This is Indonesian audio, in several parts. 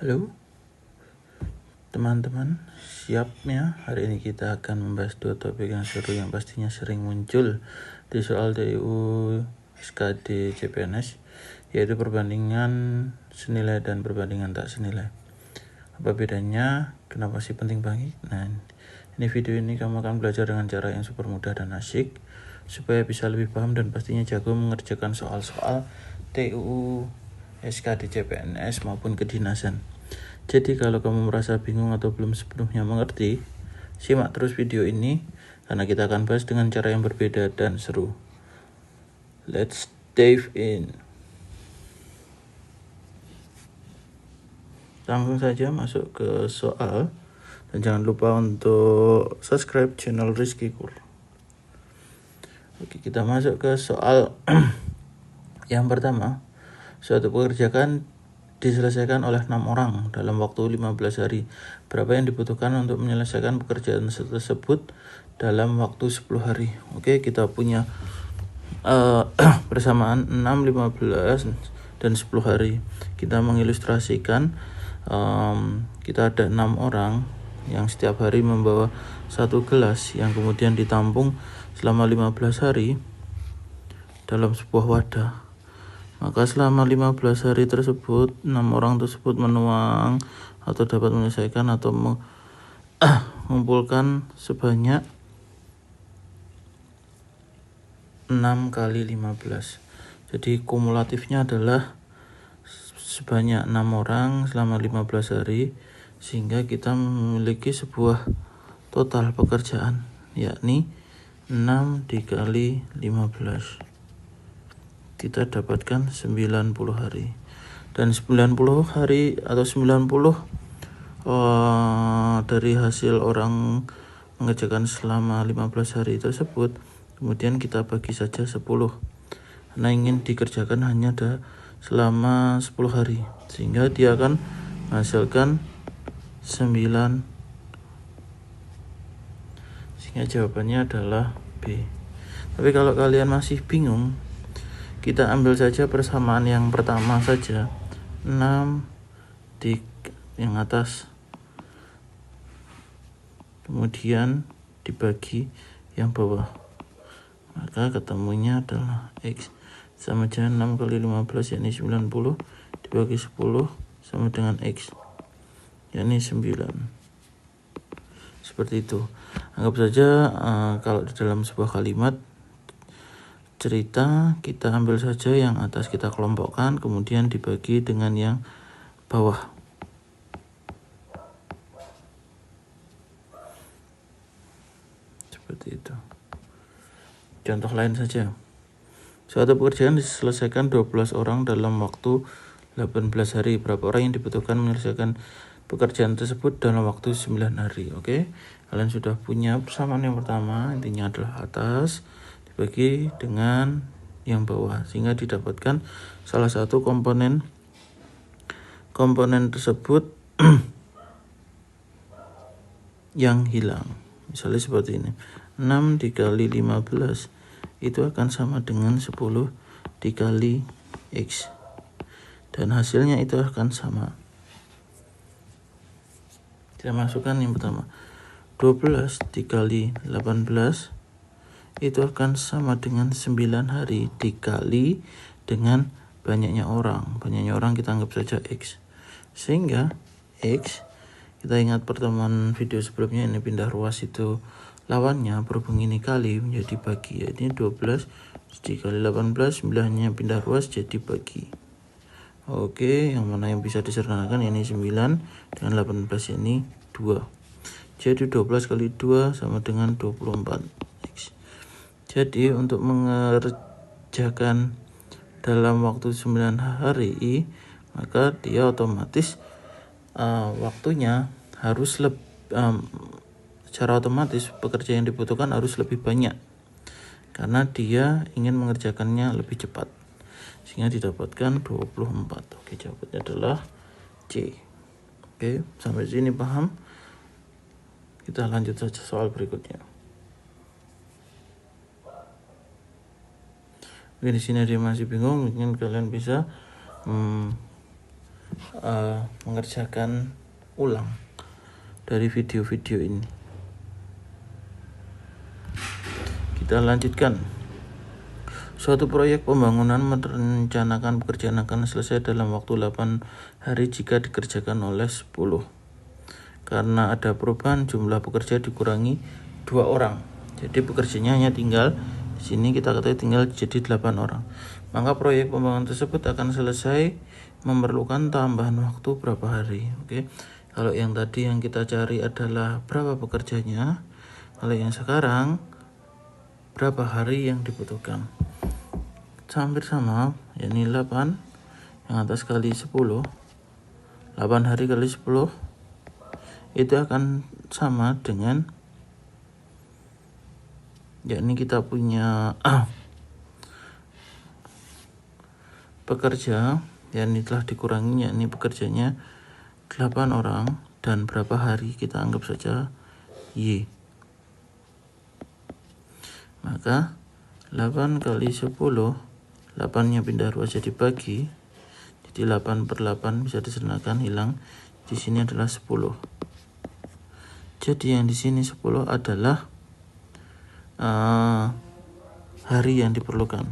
Halo teman-teman, siapnya? Hari ini kita akan membahas dua topik yang seru yang pastinya sering muncul di soal TU SKD CPNS, yaitu perbandingan senilai dan perbandingan tak senilai. Apa bedanya? Kenapa sih penting banget? Nah, ini video ini kamu akan belajar dengan cara yang super mudah dan asik supaya bisa lebih paham dan pastinya jago mengerjakan soal-soal TU SKD CPNS maupun kedinasan. Jadi kalau kamu merasa bingung atau belum sepenuhnya mengerti, simak terus video ini karena kita akan bahas dengan cara yang berbeda dan seru. Let's dive in. Langsung saja masuk ke soal dan jangan lupa untuk subscribe channel Rizky Kur. Oke, kita masuk ke soal yang pertama. Suatu pekerjaan diselesaikan oleh 6 orang dalam waktu 15 hari. Berapa yang dibutuhkan untuk menyelesaikan pekerjaan tersebut dalam waktu 10 hari? Oke, kita punya persamaan 6, 15, dan 10 hari. Kita mengilustrasikan kita ada 6 orang yang setiap hari membawa satu gelas yang kemudian ditampung selama 15 hari dalam sebuah wadah. Maka selama 15 hari tersebut 6 orang tersebut menuang atau dapat menyelesaikan atau mengumpulkan sebanyak 6 kali 15. Jadi kumulatifnya adalah sebanyak 6 orang selama 15 hari, sehingga kita memiliki sebuah total pekerjaan yakni 6 dikali 15. Kita dapatkan 90 hari. Dan 90 hari atau 90 dari hasil orang mengerjakan selama 15 hari tersebut, kemudian kita bagi saja 10. Karena ingin dikerjakan hanya selama 10 hari, sehingga dia akan menghasilkan 9. Sehingga jawabannya adalah B. Tapi kalau kalian masih bingung, kita ambil saja persamaan yang pertama saja, 6 di yang atas, kemudian dibagi yang bawah, maka ketemunya adalah X sama dengan 6 kali 15 yakni 90 dibagi 10 sama dengan X yakni 9. Seperti itu. Anggap saja kalau di dalam sebuah kalimat cerita, kita ambil saja yang atas kita kelompokkan, kemudian dibagi dengan yang bawah. Seperti itu. Contoh lain saja. Suatu pekerjaan diselesaikan 12 orang dalam waktu 18 hari. Berapa orang yang dibutuhkan menyelesaikan pekerjaan tersebut dalam waktu 9 hari? Oke. Kalian sudah punya persamaan yang pertama, intinya adalah atas dibagi dengan yang bawah, sehingga didapatkan salah satu komponen tersebut yang hilang. Misalnya seperti ini, 6 dikali 15 itu akan sama dengan 10 dikali X, dan hasilnya itu akan sama. Kita masukkan yang pertama, 12 dikali 18 itu akan sama dengan 9 hari dikali dengan banyaknya orang. Banyaknya orang kita anggap saja X. Sehingga X, kita ingat pertemuan video sebelumnya, ini pindah ruas itu lawannya, berhubung ini kali menjadi bagi. Ini 12 dikali 18, 9-nya pindah ruas jadi bagi. Oke, yang mana yang bisa disederhanakan, ini 9 dengan 18 ini 2. Jadi 12 kali 2 sama dengan 24. Jadi untuk mengerjakan dalam waktu 9 hari, maka dia otomatis waktunya harus secara otomatis pekerjaan yang dibutuhkan harus lebih banyak, karena dia ingin mengerjakannya lebih cepat, sehingga didapatkan 24. Oke, jawabannya adalah C. Oke, sampai sini paham? Kita lanjut saja soal berikutnya. Mungkin di sini dia masih bingung, mungkin kalian bisa mengerjakan ulang dari video-video ini. Kita lanjutkan. Suatu proyek pembangunan merencanakan pekerjaan akan selesai dalam waktu 8 hari jika dikerjakan oleh 10. Karena ada perubahan, jumlah pekerja dikurangi 2 orang. Jadi pekerjanya hanya tinggal di sini kita katakan tinggal jadi 8 orang. Maka proyek pembangunan tersebut akan selesai memerlukan tambahan waktu berapa hari. Oke. Kalau yang tadi yang kita cari adalah berapa pekerjanya. Kalau yang sekarang berapa hari yang dibutuhkan. Hampir sama, yakni 8 yang atas kali 10. 8 hari kali 10 itu akan sama dengan, yakni kita punya pekerja yang telah dikurangi, yakni pekerjanya 8 orang dan berapa hari, kita anggap saja Y. Maka 8 kali 10, 8-nya pindah ruas jadi bagi, jadi 8/8 bisa disernakan hilang. Di sini adalah 10. Jadi yang di sini 10 adalah hari yang diperlukan.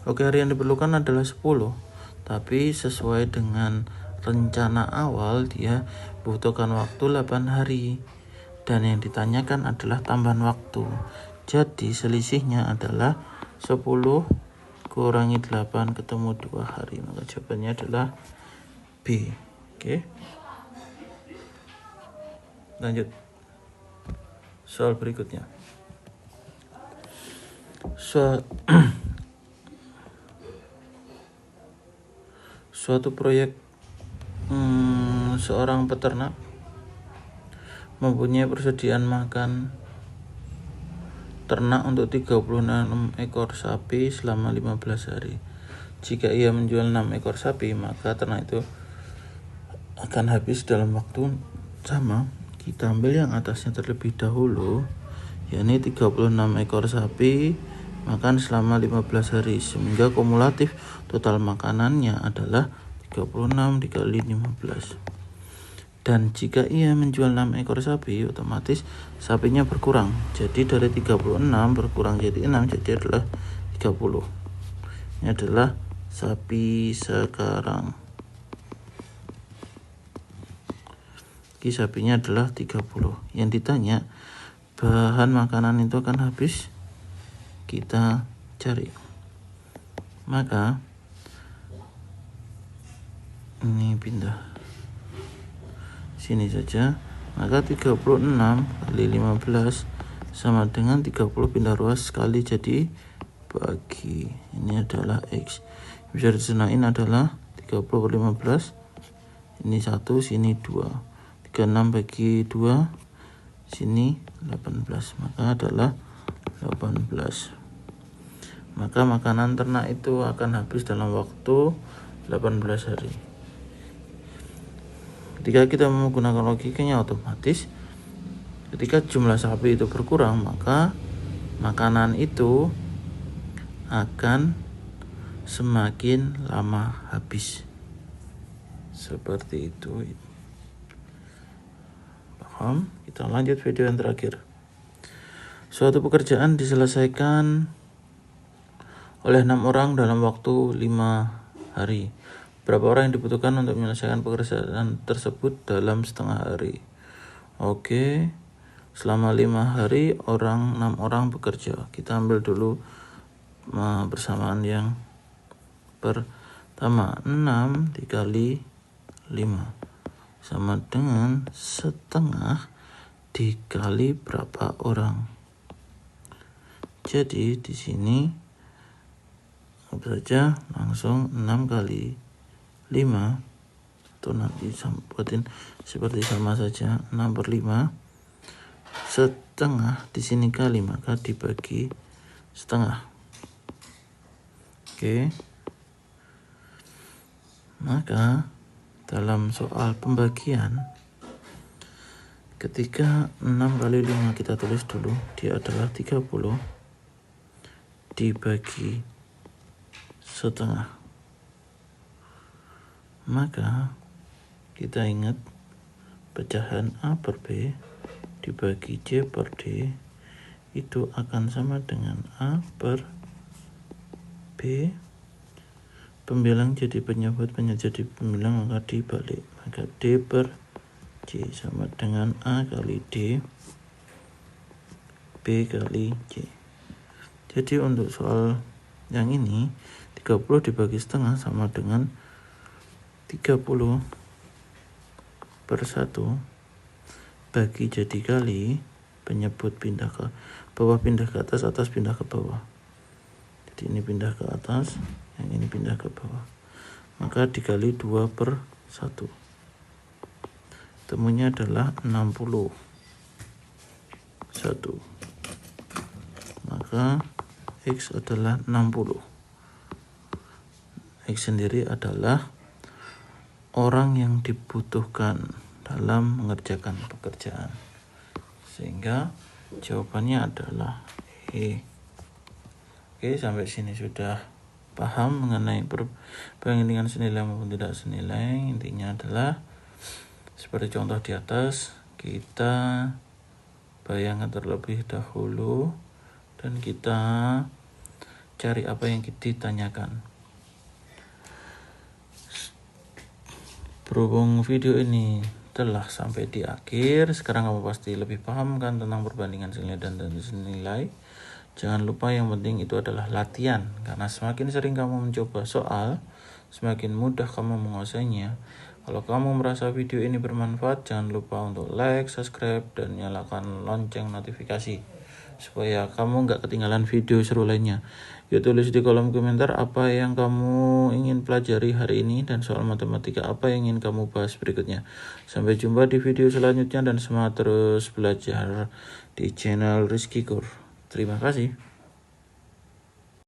Oke, hari yang diperlukan adalah 10. Tapi sesuai dengan rencana awal dia butuhkan waktu 8 hari. Dan yang ditanyakan adalah tambahan waktu. Jadi selisihnya adalah 10 kurangi 8 ketemu 2 hari. Maka jawabannya adalah B. Oke. Lanjut. Soal berikutnya. Suatu proyek seorang peternak mempunyai persediaan makan ternak untuk 36 ekor sapi selama 15 hari. Jika ia menjual 6 ekor sapi, maka ternak itu akan habis dalam waktu sama. Kita ambil yang atasnya terlebih dahulu, yakni 36 ekor sapi makan selama 15 hari, sehingga kumulatif total makanannya adalah 36 dikali 15. Dan jika ia menjual 6 ekor sapi, otomatis sapinya berkurang. Jadi dari 36 berkurang jadi 6, jadi adalah 30. Ini adalah sapi sekarang. Ini sapinya adalah 30. Yang ditanya, bahan makanan itu akan habis, kita cari. Maka ini pindah sini saja, maka 36 kali 15 sama dengan 30 pindah ruas sekali jadi bagi. Ini adalah X. Bisa disenain adalah 30 per 15. Ini 1, sini 2. 36 bagi 2, sini 18. Maka adalah 18. Maka makanan ternak itu akan habis dalam waktu 18 hari. Ketika kita menggunakan logikanya, otomatis ketika jumlah sapi itu berkurang, maka makanan itu akan semakin lama habis. Seperti itu. Paham? Kita lanjut video yang terakhir. Suatu pekerjaan diselesaikan oleh 6 orang dalam waktu 5 hari. Berapa orang yang dibutuhkan untuk menyelesaikan pekerjaan tersebut dalam setengah hari? Oke, selama 5 hari 6 orang bekerja. Kita ambil dulu persamaan yang pertama. 6 dikali 5 sama dengan setengah dikali berapa orang. Jadi di sini apa saja, langsung 6 kali 5, atau nanti buatin seperti sama saja, 6 per 5 setengah, di sini kali, maka dibagi setengah. Oke. Maka dalam soal pembagian, ketika 6 kali 5 kita tulis dulu, dia adalah 30. dibagi setengah. Maka kita ingat pecahan A per B dibagi C per D itu akan sama dengan A per B. Pembilang jadi penyebut, jadi pembilang, maka dibalik. Maka D per C sama dengan A kali D B kali C. Jadi untuk soal yang ini 30 dibagi setengah sama dengan 30 per 1 bagi jadi kali penyebut pindah ke bawah, pindah ke atas, atas pindah ke bawah. Jadi ini pindah ke atas, yang ini pindah ke bawah. Maka dikali 2 per 1. Temunya adalah 61. Maka X adalah 60. X sendiri adalah orang yang dibutuhkan dalam mengerjakan pekerjaan. Sehingga jawabannya adalah E. Oke, sampai sini sudah paham mengenai perbandingan senilai maupun tidak senilai. Intinya adalah seperti contoh di atas, kita bayangkan terlebih dahulu dan kita cari apa yang ditanyakan. Berhubung video ini telah sampai di akhir, sekarang kamu pasti lebih paham kan tentang perbandingan senilai dan senilai. Jangan lupa yang penting itu adalah latihan, karena semakin sering kamu mencoba soal, semakin mudah kamu menguasainya. Kalau kamu merasa video ini bermanfaat, jangan lupa untuk like, subscribe, dan nyalakan lonceng notifikasi supaya kamu nggak ketinggalan video seru lainnya. Yuk tulis di kolom komentar apa yang kamu ingin pelajari hari ini dan soal matematika apa yang ingin kamu bahas berikutnya. Sampai jumpa di video selanjutnya dan semangat terus belajar di channel Rizky Kur. Terima kasih.